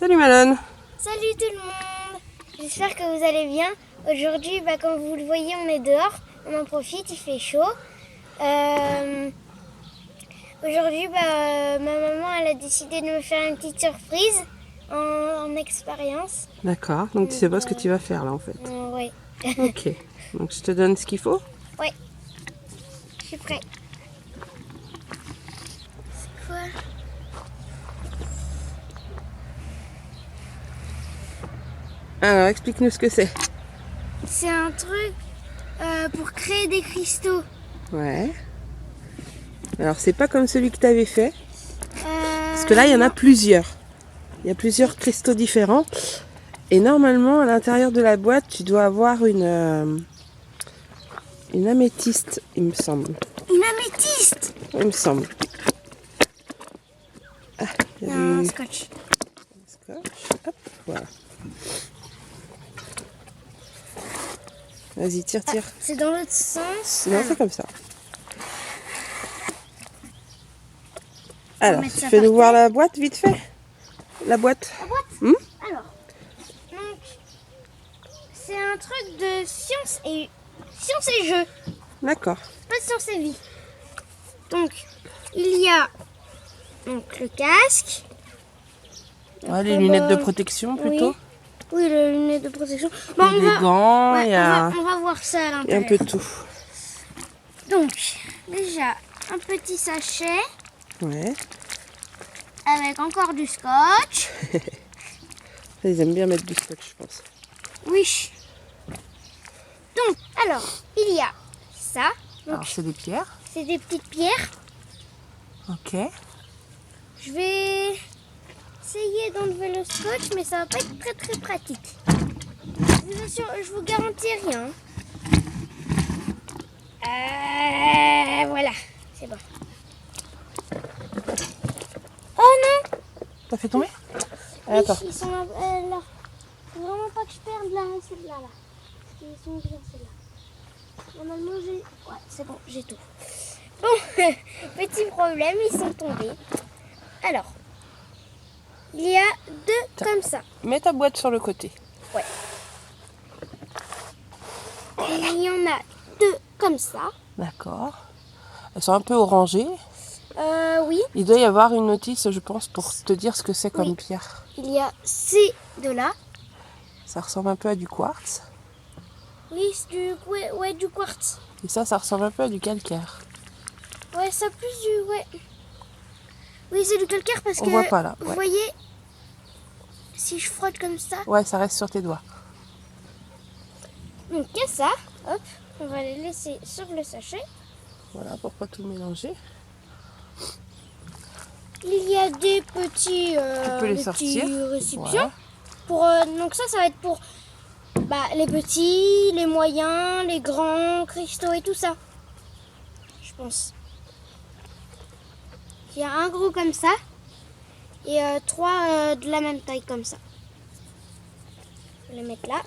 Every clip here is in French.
Salut Malone. Salut tout le monde. J'espère que vous allez bien. Aujourd'hui, comme vous le voyez, on est dehors. On en profite, il fait chaud. Aujourd'hui, ma maman elle a décidé de me faire une petite surprise en expérience. D'accord, donc tu sais pas ce que tu vas faire là en fait. Oui. Ok, donc je te donne ce qu'il faut. Oui. Je suis prêt. C'est quoi? Alors explique-nous ce que c'est. C'est un truc pour créer des cristaux. Ouais. Alors c'est pas comme celui que tu avais fait. Parce que là il y en a plusieurs. Il y a plusieurs cristaux différents. Et normalement à l'intérieur de la boîte tu dois avoir une améthyste, il me semble. Une améthyste. Il me semble. Ah, il y a Un du scotch. scotch. Hop, voilà. Vas-y, tire. C'est dans l'autre sens. Non, c'est comme ça. Alors, mettre ça fais-nous par voir la boîte vite fait. La boîte. La boîte. Alors, donc, c'est un truc de science et jeu, D'accord. pas de science et vie. Donc, il y a donc le casque. Ouais, les lunettes de protection plutôt. Oui, les lunettes de protection. Et des gants, ouais, il y a on va voir ça à il y a un l'intérieur. peu de tout. Donc, déjà, un petit sachet Ouais. avec encore du scotch. Ils aiment bien mettre du scotch, je pense. Oui. Donc, alors, il y a ça. Donc, Alors, c'est des pierres. c'est des petites pierres. Ok. Je vais essayer d'enlever le scotch, mais ça va pas être très très pratique. Je vous garantis rien. Voilà, c'est bon. Oh non! T'as fait tomber? Oui, Attends. ils sont là. Faut vraiment pas que je perde celle-là. Là. Parce qu'ils sont bien celle-là. Normalement, j'ai... Ouais, c'est bon, j'ai tout. Bon, petit problème, ils sont tombés. Alors, il y a deux comme ça. Mets ta boîte sur le côté. Ouais. Et il y en a deux comme ça. D'accord. Elles sont un peu orangées. Oui. Il doit y avoir une notice, je pense, pour te dire ce que c'est comme Oui. pierre. Il y a ces deux-là. Ça ressemble un peu à du quartz. Oui, c'est du quartz. Et ça ressemble un peu à du calcaire. Ouais, ça plus du... Ouais. Oui, c'est du calcaire parce On que... voit pas là. Vous Ouais. voyez, si je frotte comme ça... Ouais, ça reste sur tes doigts. Donc, il y a ça. Hop, on va les laisser sur le sachet. Voilà, pour pas tout mélanger. Il y a des petits, Tu peux les sortir. petits récipients. Ouais. Pour, donc ça va être pour les petits, les moyens, les grands cristaux et tout ça. Je pense. Il y a un gros comme ça et trois de la même taille comme ça. Je vais les mettre là.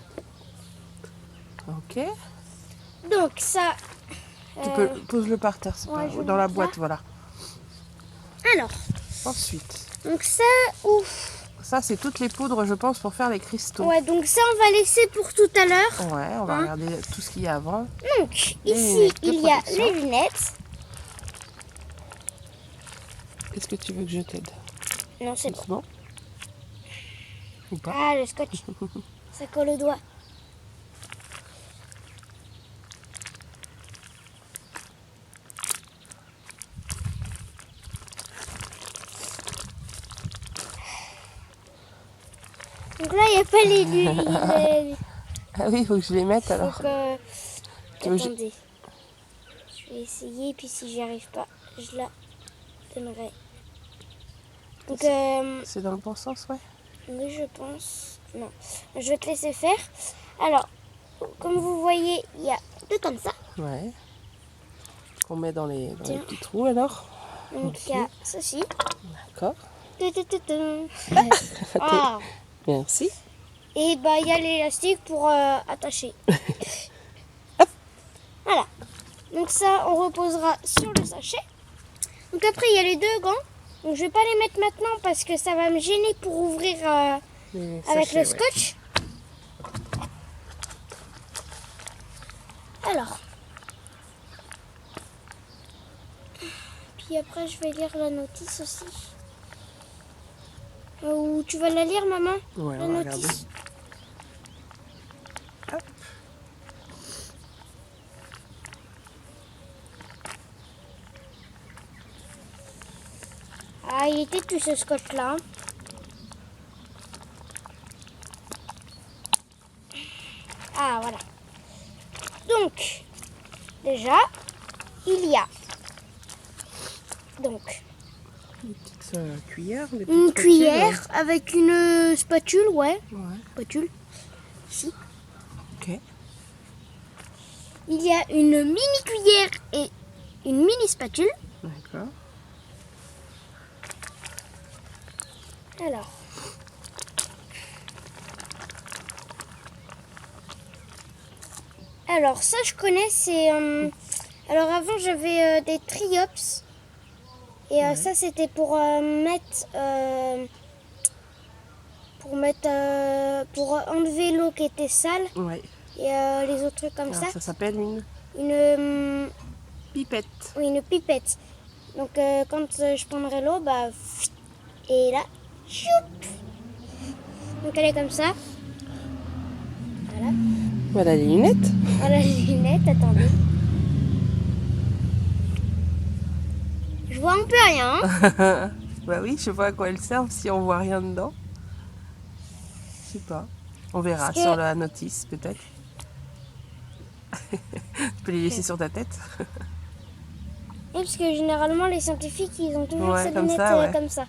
Ok. Donc ça... Tu peux pose-le par terre, c'est ouais, pas- je ou dans la vais boîte, mettre voilà. Alors, Ensuite, donc ça, ouf. ça c'est toutes les poudres, je pense, pour faire les cristaux. Ouais, donc ça on va laisser pour tout à l'heure. Ouais, on va Hein. regarder tout ce qu'il y a avant. Donc Les ici lunettes de il y a protection. les lunettes. Est-ce que tu veux que je t'aide? Non, c'est bon. C'est bon? Ou pas? Ah, le scotch. Ça colle au doigt. Donc là, il n'y a pas les lunettes. Ah oui, il faut que je les mette alors. Donc, Tu veux que je- attendez. Je vais essayer, puis si j'y arrive pas, je la donnerai. Donc, C'est dans le bon sens, ouais. oui, je pense. Non, je vais te laisser faire. Alors, comme vous voyez, il y a deux comme ça. Ouais. Qu'on met dans les Tiens. petits trous alors. Donc, il y a ceci. D'accord. Ah. Merci. Et il y a l'élastique pour attacher. Voilà. Donc ça, on reposera sur le sachet. Donc après, il y a les deux gants. Donc je vais pas les mettre maintenant parce que ça va me gêner pour ouvrir avec le scotch. Alors. Puis après je vais lire la notice aussi. Ou tu vas la lire, maman? Ouais, la on va notice. regarder. Hop. Ah, il était tout ce scotch là. Ah, voilà. Donc, déjà, il y a donc Des petites cuillères. Des une petites cuillère spatules, avec une spatule, ouais. Ouais. Spatule. Si. Ok. Il y a une mini cuillère et une mini spatule. D'accord. Alors. Alors ça je connais, c'est... alors avant j'avais des triops. Et Ouais. ça c'était pour mettre... pour enlever l'eau qui était sale. Ouais. Et les autres trucs comme Alors, ça s'appelle Une... pipette. oui, une pipette. Donc quand je prendrai l'eau, bah... Et là... Choup. Donc elle est comme ça. Voilà. Voilà les lunettes. Voilà les lunettes, attendez. Je vois un peu rien. Hein. Bah oui, je sais pas à quoi elles servent si on voit rien dedans. Je sais pas. On verra Parce que- sur la notice peut-être. Tu peux les laisser sur ta tête. Oui, parce que généralement les scientifiques ils ont toujours Ouais, ces comme lunettes ça, ouais. comme ça.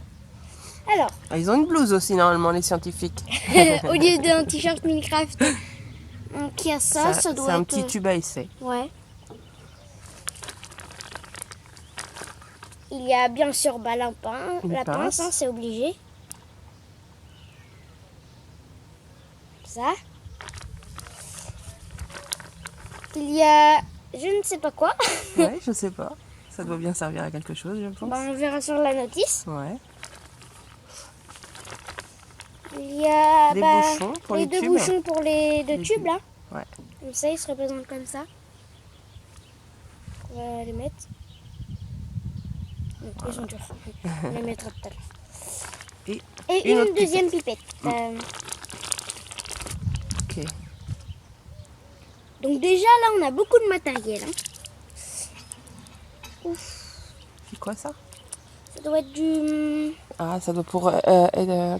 Alors, Ah, ils ont une blouse aussi normalement les scientifiques. au lieu d'un t-shirt Minecraft, donc il y a ça C'est doit un être... petit tube à essai. Ouais. Il y a bien sûr la Une pince, pince. hein, c'est obligé. Ça. Il y a je ne sais pas quoi. Ouais, je sais pas. Ça doit bien servir à quelque chose, je pense. Bah, on verra sur la notice. Ouais. Il y a Des bouchons pour les deux tubes. bouchons pour les deux Les tubes tubes. là. Ouais. Comme ça, ils se représentent comme ça. On va les mettre. Non, ils sont durs. On les mettra tout à l'heure. Et Et une une autre deuxième pipette. Ok. Donc déjà là, on a beaucoup de matériel. Hein. Ouf, C'est quoi ça? ça doit être du... Ah, ça doit pour...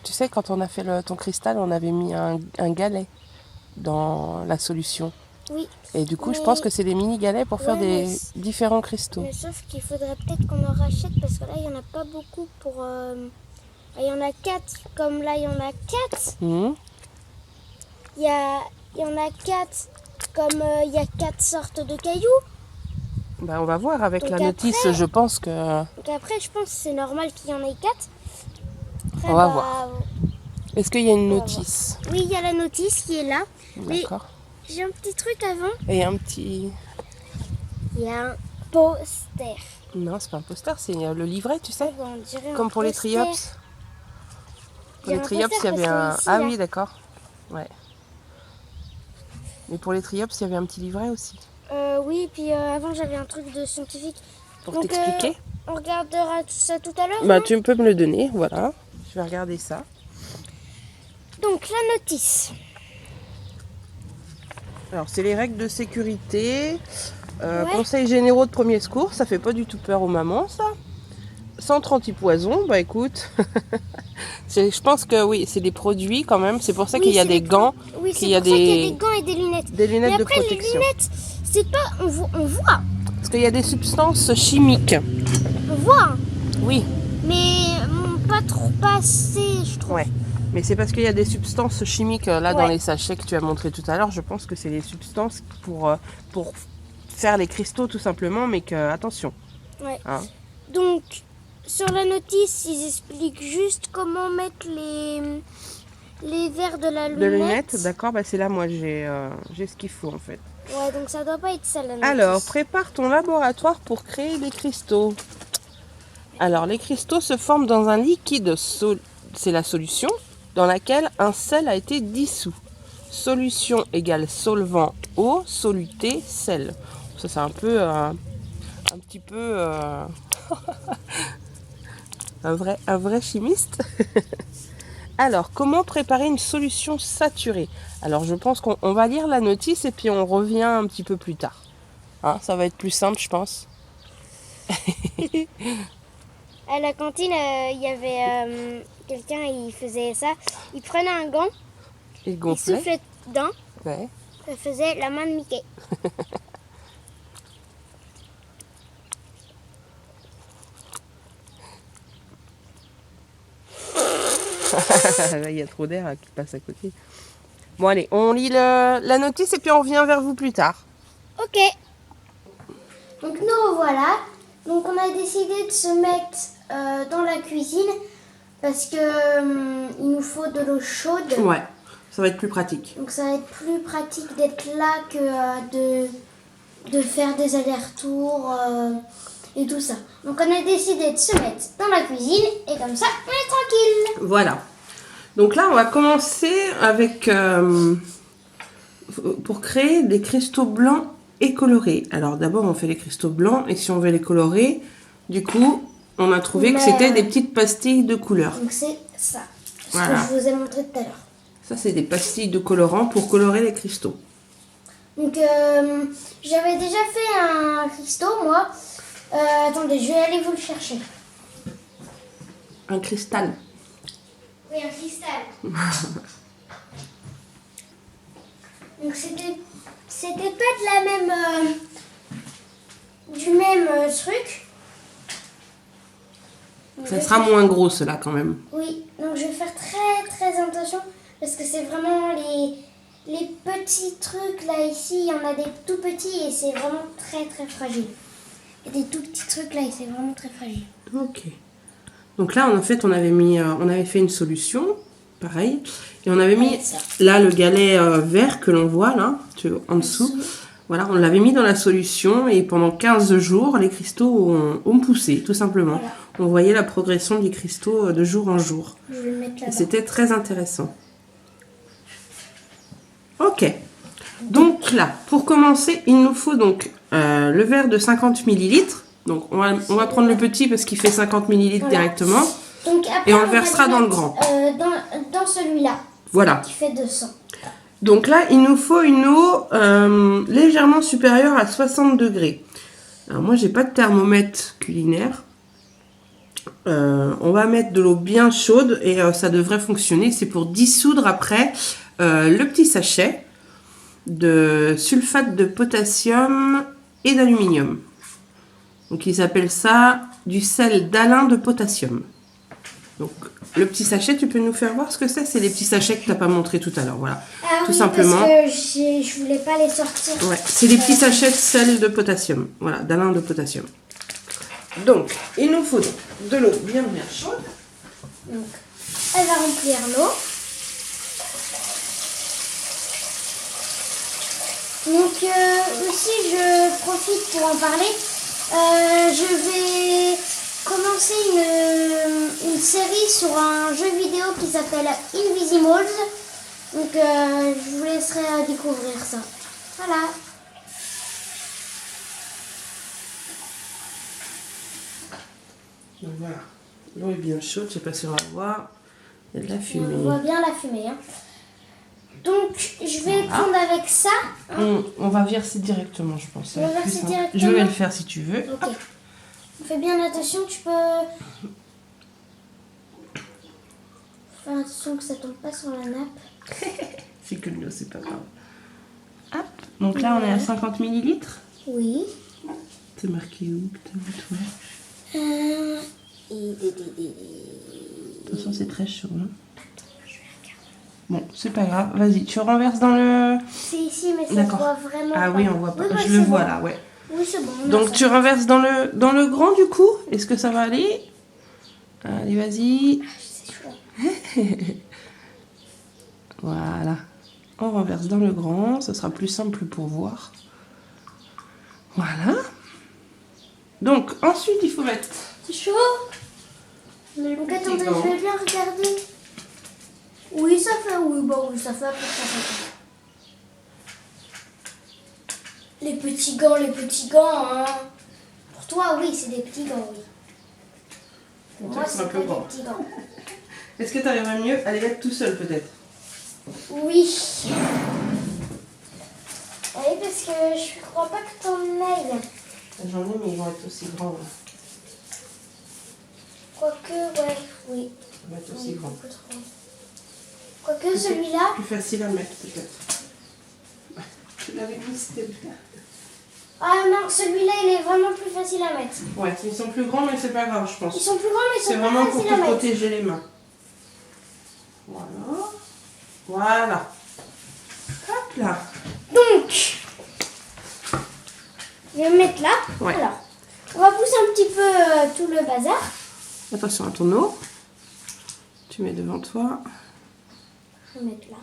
tu sais, quand on a fait ton cristal, on avait mis un galet dans la solution. Oui. Et du coup, je Mais- pense que c'est des mini galets pour faire Ouais, des mais- différents cristaux. Mais sauf qu'il faudrait peut-être qu'on en rachète parce que là, il n'y en a pas beaucoup pour... Il y en a 4, comme là, il y en a 4. Mhm. Il y en a 4, comme il y a 4 sortes de cailloux. Bah, on va voir avec Donc la notice, après- je pense que... Donc après, je pense que c'est normal qu'il y en ait 4. Après, On va voir. Est-ce qu'il y a une On va notice? Oui, il y a la notice qui est là. Mais D'accord. j'ai un petit truc avant. Et un petit... Il y a un poster. Non, c'est pas un poster, c'est le livret, tu sais. On dirait un Comme pour les poster. triops. Pour Il y a les un triops, poster il y avait un... parce que ici, Ah là- oui, d'accord. Ouais. Mais pour les triops, il y avait un petit livret aussi. Oui, puis avant, j'avais un truc de scientifique. Pour Donc, t'expliquer. on regardera tout ça tout à l'heure. Bah, hein. tu peux me le donner, voilà. Je vais regarder ça. Donc, la notice. Alors, c'est les règles de sécurité. Ouais. Conseils généraux de premier secours. Ça fait pas du tout peur aux mamans, ça. Centre anti-poison, bah écoute. Je pense que oui, c'est des produits quand même. C'est pour ça Oui, qu'il y a c'est des gants, Oui, qu'il c'est y a pour ça qu'il y a des- des gants et des lunettes. des lunettes Mais de après, les protection. lunettes, c'est pas... On voit. Parce qu'il y a des substances chimiques. On voit. Hein. Oui, Mais pas assez, je trouve. ouais. Mais c'est parce qu'il y a des substances chimiques là dans Ouais. les sachets que tu as montré tout à l'heure. Je pense que c'est des substances pour faire les cristaux tout simplement, mais que attention. Ouais. Hein. Donc, sur la notice, ils expliquent juste comment mettre les verres de la lunette. De lunettes, d'accord, bah c'est là moi j'ai ce qu'il faut en fait. Ouais, donc ça doit pas être ça la notice. Alors, prépare ton laboratoire pour créer des cristaux. Alors, les cristaux se forment dans un liquide, c'est la solution, dans laquelle un sel a été dissous. Solution égale solvant, eau, soluté, sel. Ça, c'est un peu, un petit peu, un vrai chimiste. Alors, comment préparer une solution saturée? Alors, je pense qu'on va lire la notice et puis on revient un petit peu plus tard. Hein, ça va être plus simple, je pense. À la cantine, il y avait quelqu'un, il faisait ça. Il prenait un gant, Il il soufflait dedans, Ouais. ça faisait la main de Mickey. Là, il y a trop d'air qui passe à côté. Bon, allez, on lit la notice et puis on revient vers vous plus tard. Ok. Donc nous revoilà. Donc on a décidé de se mettre dans la cuisine parce que il nous faut de l'eau chaude. Ouais, ça va être plus pratique. Donc ça va être plus pratique d'être là que de faire des allers-retours et tout ça. Donc on a décidé de se mettre dans la cuisine et comme ça on est tranquille. Voilà. Donc là, on va commencer avec pour créer des cristaux blancs et colorés. Alors d'abord, on fait les cristaux blancs et si on veut les colorer, du coup, on a trouvé que c'était des petites pastilles de couleur. Donc c'est ça, ce Voilà. que je vous ai montré tout à l'heure. Ça, c'est des pastilles de colorant pour colorer les cristaux. Donc j'avais déjà fait un cristaux moi. Attendez, je vais aller vous le chercher. Un cristal. Oui, un cristal. Donc c'était pas de la même du même truc. Donc, Ça sera moins gros, cela, quand même. Oui, donc je vais faire très très attention parce que c'est vraiment les petits trucs là ici, il y en a des tout petits et c'est vraiment très très fragile. Et des tout petits trucs là et c'est vraiment très fragile. Ok. Donc là, en fait, on avait fait une solution, pareil, et on avait mis là le galet vert que l'on voit là, en dessous. Voilà, on l'avait mis dans la solution et pendant 15 jours, les cristaux ont poussé, tout simplement. Voilà. On voyait la progression des cristaux de jour en jour. Je vais le mettre là. C'était très intéressant. Ok. Donc là, pour commencer, il nous faut donc le verre de 50 ml. Donc on va prendre le petit parce qu'il fait 50 ml Voilà. directement. Donc, après, Et on le va versera dans le mettre, grand. Dans celui-là. Voilà. Qui fait 200. Donc là, il nous faut une eau légèrement supérieure à 60 degrés. Alors moi, j'ai pas de thermomètre culinaire. On va mettre de l'eau bien chaude et ça devrait fonctionner. C'est pour dissoudre après le petit sachet de sulfate de potassium et d'aluminium. Donc ils appellent ça du sel d'Alain de potassium. Donc le petit sachet, tu peux nous faire voir ce que c'est? C'est les petits sachets que tu n'as pas montré tout à l'heure, voilà. Ah tout oui, simplement. Parce que je voulais pas les sortir. Ouais, c'est des petits sachets de sel de potassium, voilà, d'Alain de potassium. Donc, il nous faut de l'eau bien chaude. Donc, elle va remplir l'eau. Donc aussi, je profite pour en parler. Je vais commencer une série sur un jeu vidéo qui s'appelle Invisimals. Donc je vous laisserai découvrir ça. Voilà. Donc voilà, l'eau est bien chaude, je sais pas si on va voir. Il y a de la fumée. On voit bien la fumée. Hein. Donc je vais prendre avec ça. Hein. On va verser directement, je pense. On va verser directement. Je vais le faire si tu veux. Ok. Fais bien attention, tu peux faire attention que ça tombe pas sur la nappe. C'est que de l'eau, c'est pas grave. Hop. Donc là, on est à 50 ml. Oui. C'est marqué où que t'as vu, toi? De toute façon, c'est très chaud. Hein. Bon, c'est pas grave. Vas-y, tu renverses dans le... C'est ici, mais ça se voit vraiment Ah pas. oui, on voit pas. Oui, bah, je le vois bon. là, ouais. Oui, c'est bon. Donc tu renverses dans le grand du coup. Est-ce que ça va aller? Allez, vas-y. C'est chaud. Voilà. On renverse dans le grand. Ce sera plus simple pour voir. Voilà. Donc ensuite, il faut mettre C'est chaud. Donc attendez, je vais bien regarder. Oui, ça fait, oui, bon, oui, ça fait à peu près ça. Les petits gants, hein. Pour toi, oui, c'est des petits gants, oui. Pour moi, c'est pas des petits gants. Est-ce que tu arriverais mieux à les mettre tout seul peut-être? Oui. Oui, parce que je crois pas que t'en ailles. J'en ai, mais ils vont être aussi grands. Là. Quoique, ouais, oui. Ils vont être aussi grands. Quoique celui-là. Plus facile à mettre peut-être. Tu l'avais mis, c'était bien. Ah non, celui-là, il est vraiment plus facile à mettre. Ouais, ils sont plus grands, mais c'est pas grave, je pense. Ils sont plus grands, mais ils sont c'est plus vraiment pour faciles à te mettre. protéger les mains. Voilà. Voilà. Hop là. Donc, je vais me mettre là. Ouais. Alors, on va pousser un petit peu tout le bazar. Attention à ton eau. Tu mets devant toi. Je vais mettre là.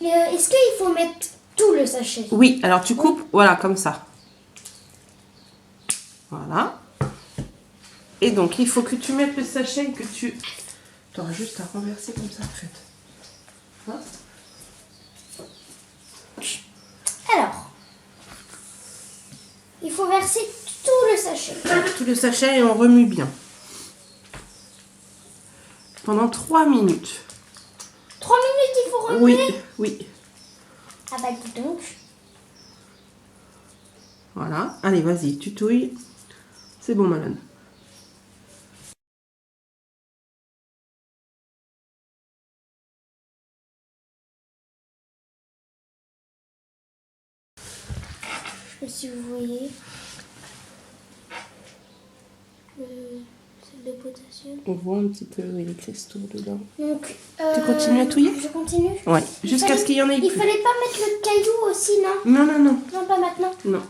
Est-ce qu'il faut mettre tout le sachet? Oui, alors tu coupes, voilà, comme ça. Voilà. Et donc, il faut que tu mettes le sachet et que tu... Tu auras juste à renverser comme ça, en fait. Hein? Alors, il faut verser tout le sachet. Tout le sachet et on remue bien. Pendant 3 minutes. 3 minutes, il faut remuer? Oui, oui. Ah bah dis donc. Voilà. Allez, vas-y, tu touilles. C'est bon, Malone. Je sais pas si vous voyez. C'est de potassium. On voit un petit peu les cristaux dedans. Donc, Tu continues à touiller? Je continue. Ouais, jusqu'à ce qu'il y en ait Il plus. fallait pas mettre le caillou aussi, non? Non, non, non. Non, pas maintenant. Non.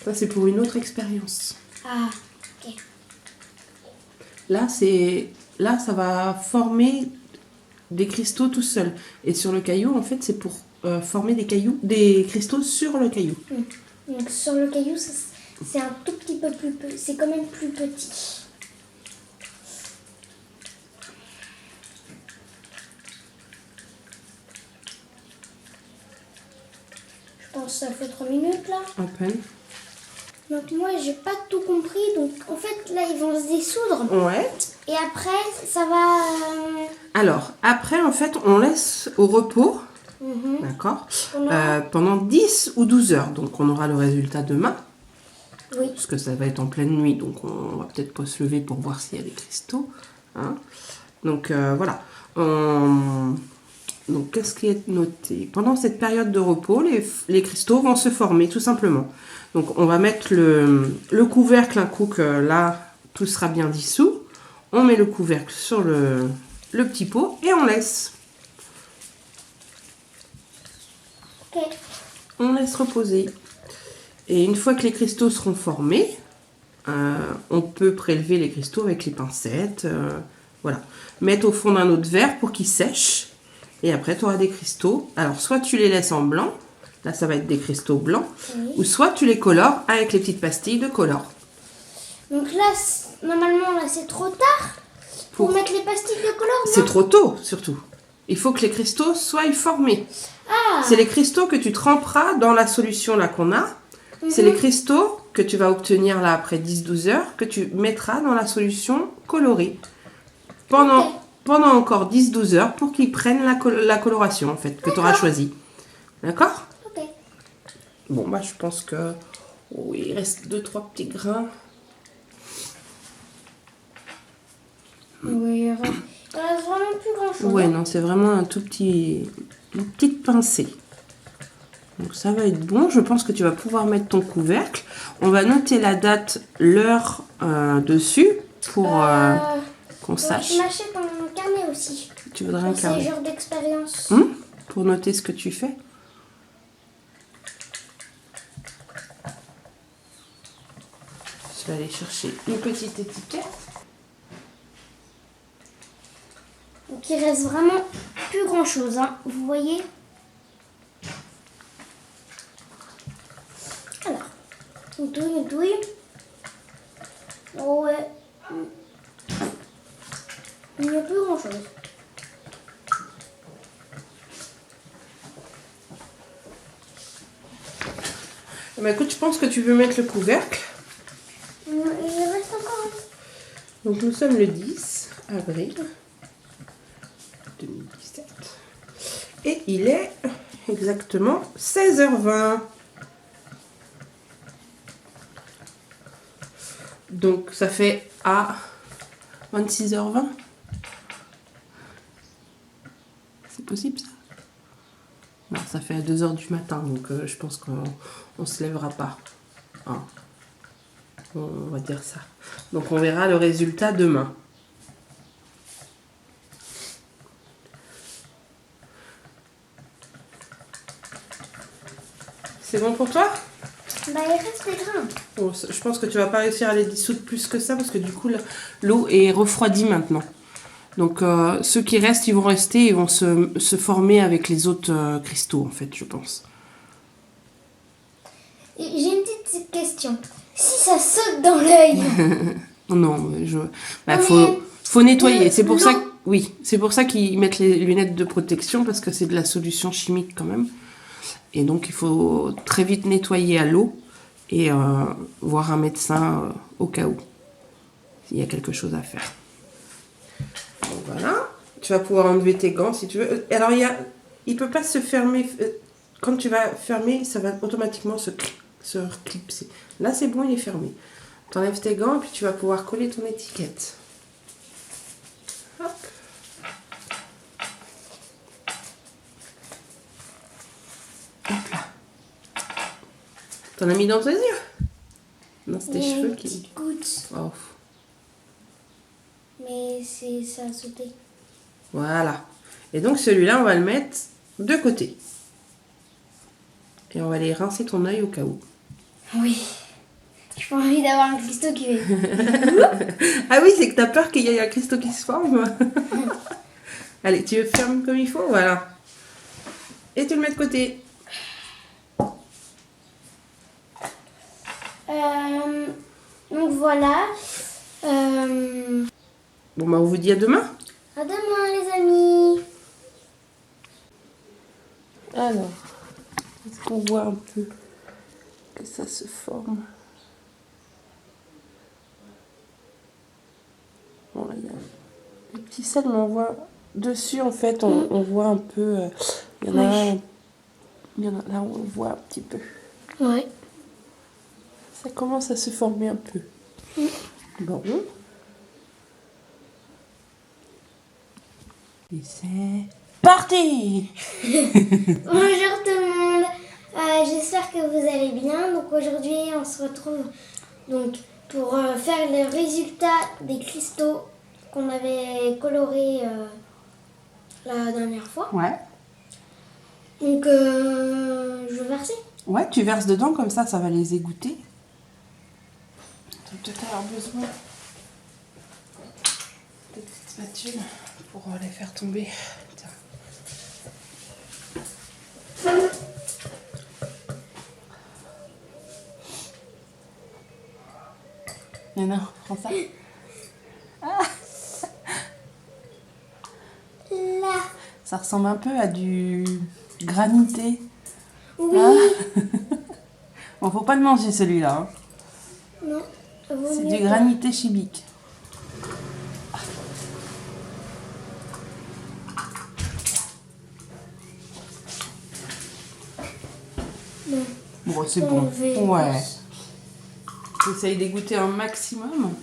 Ça, c'est pour une autre expérience. Ah, ok. Là, ça va former des cristaux tout seul. Et sur le caillou, en fait, c'est pour former des cristaux sur le caillou. Donc sur le caillou, c'est un tout petit peu plus petit. C'est quand même plus petit. Je pense que ça fait 3 minutes là. À peine. Donc moi j'ai pas tout compris. Donc en fait là ils vont se dissoudre. Ouais. Et après ça va... Alors, après, en fait, on laisse au repos, d'accord, pendant 10 ou 12 heures. Donc, on aura le résultat demain. Oui. Parce que ça va être en pleine nuit, donc on va peut-être pas se lever pour voir s'il y a des cristaux. Hein. Donc, voilà. Donc, qu'est-ce qui est noté? Pendant cette période de repos, les cristaux vont se former, tout simplement. Donc, on va mettre le couvercle un coup que là, tout sera bien dissous. On met le couvercle sur le petit pot et on laisse. Ok. On laisse reposer. Et une fois que les cristaux seront formés, on peut prélever les cristaux avec les pincettes. Voilà. Mettre au fond d'un autre verre pour qu'ils sèchent. Et après, tu auras des cristaux. Alors, soit tu les laisses en blanc. Là, ça va être des cristaux blancs. Oui. Ou soit tu les colores avec les petites pastilles de color. Donc là, normalement, là c'est trop tard pour mettre les pastilles de color, non? C'est trop tôt, surtout. Il faut que les cristaux soient formés. Ah. C'est les cristaux que tu tremperas dans la solution là qu'on a. C'est les cristaux que tu vas obtenir là après 10-12 heures que tu mettras dans la solution colorée. Pendant encore 10-12 heures pour qu'ils prennent la coloration en fait que tu auras choisie. D'accord? Ok. Bon bah je pense que oui, il reste 2-3 petits grains. Oui, il reste vraiment plus grand chose. Ouais, non, c'est vraiment une petite pincée. Donc ça va être bon. Je pense que tu vas pouvoir mettre ton couvercle. On va noter la date, l'heure dessus pour qu'on sache. Je m'achète un carnet aussi. Tu voudrais un C'est carnet genre d'expérience. pour noter ce que tu fais. Je vais aller chercher une petite étiquette. Donc il reste vraiment plus grand chose, hein. Vous voyez? Une touille. Oh ouais. Il n'y a plus grand chose. Bah écoute, je pense que tu peux mettre le couvercle. Il reste encore un. Donc nous sommes le 10 avril 2017. Et il est exactement 16h20. Donc ça fait à 26h20. C'est possible ça? Non, ça fait à 2h du matin, donc je pense qu'on ne se lèvera pas. Hein. On va dire ça. Donc on verra le résultat demain. C'est bon pour toi? Bah il reste des grains. Bon, je pense que tu vas pas réussir à les dissoudre plus que ça parce que du coup l'eau est refroidie maintenant. Donc ceux qui restent, ils vont rester, ils vont se former avec les autres cristaux en fait, je pense. J'ai une petite question. Si ça saute dans l'œil. Non, Non, faut nettoyer. C'est pour non. ça que, oui, c'est pour ça qu'ils mettent les lunettes de protection parce que c'est de la solution chimique quand même. Et donc il faut très vite nettoyer à l'eau et voir un médecin au cas où s'il y a quelque chose à faire. Donc voilà, tu vas pouvoir enlever tes gants si tu veux. Alors il peut pas se fermer. Quand tu vas fermer, ça va automatiquement se clipser. Là c'est bon, il est fermé. Tu enlèves tes gants et puis tu vas pouvoir coller ton étiquette. Hop. Hop là. T'en as mis dans tes yeux? Non, c'est tes cheveux qui... Petite goutte. Oh. Mais ça a sauté. Voilà. Et donc celui-là, on va le mettre de côté. Et on va aller rincer ton œil au cas où. Oui. J'ai pas envie d'avoir un cristaux qui fait. Ah oui, c'est que t'as peur qu'il y ait un cristaux qui se forme. Allez, tu fermes comme il faut, voilà. Et tu le mets de côté. Donc voilà. Bon, bah on vous dit à demain. À demain les amis. Alors, est-ce qu'on voit un peu que ça se forme? Bon, là, il y a des petits sels, mais on voit dessus, en fait, on voit un peu... Il y en a un... Il y en a là où on voit un petit peu. Ouais. Ça commence à se former un peu. Bon. Et c'est parti. Bonjour tout le monde. J'espère que vous allez bien. Donc aujourd'hui, on se retrouve donc pour faire le résultat des cristaux qu'on avait colorés la dernière fois. Ouais. Donc je vais verser. Ouais, tu verses dedans, comme ça va les égoutter. Tu vas peut-être avoir besoin de petites spatules pour les faire tomber. Tiens. Non, prends ça. Ah. Là. Ça ressemble un peu à du granité. Oui. Ah. Bon, faut pas le manger celui-là. Hein. Non. C'est du granité chimique. Non. Bon, c'est bon. Ouais. J'essaye d'égoutter un maximum.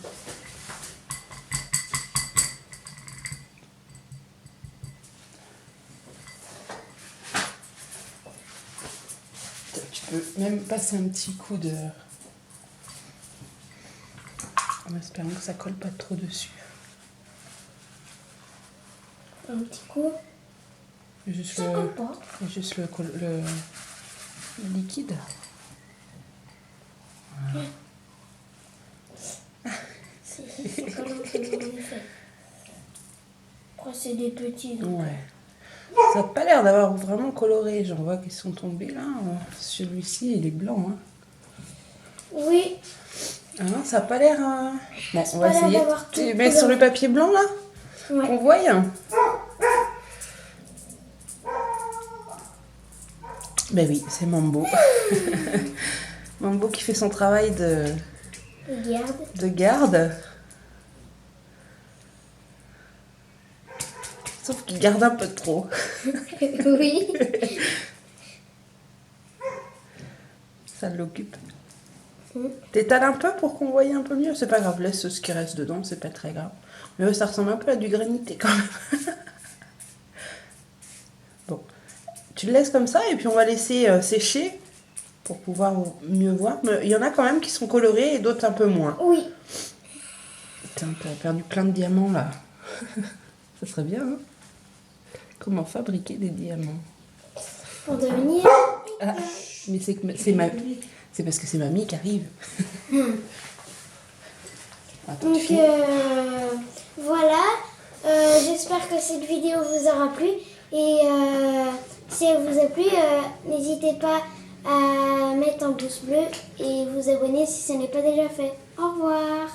Tu peux même passer un petit coup de... En espérant que ça colle pas trop dessus. Un petit coup. Juste Ça colle pas. juste le liquide. Voilà. C'est comme un effet. Après, c'est des petits. Donc. Ouais. Ça n'a pas l'air d'avoir vraiment coloré. J'en vois qu'ils sont tombés là. Celui-ci, il est blanc. Hein. Oui. Ah, ça n'a pas l'air... Bon, on va pas l'air essayer. d'avoir tout Tu mets sur le papier blanc, là? Ouais. On voit, hein. Ben oui, c'est Mambo. Mambo qui fait son travail de garde. Sauf qu'il garde un peu trop. Oui. Ça l'occupe. T'étales un peu pour qu'on voie un peu mieux. C'est pas grave, laisse ce qui reste dedans, c'est pas très grave. Mais ouais, ça ressemble un peu à du granité quand même. Bon, tu le laisses comme ça et puis on va laisser sécher pour pouvoir mieux voir. Mais il y en a quand même qui sont colorés et d'autres un peu moins. Oui. Putain, t'as perdu plein de diamants là. Ça serait bien, hein? Comment fabriquer des diamants? Pour devenir... Ah, mais c'est parce que c'est mamie qui arrive. Attends, Donc voilà, j'espère que cette vidéo vous aura plu et si elle vous a plu, n'hésitez pas à mettre un pouce bleu et vous abonner si ce n'est pas déjà fait. Au revoir.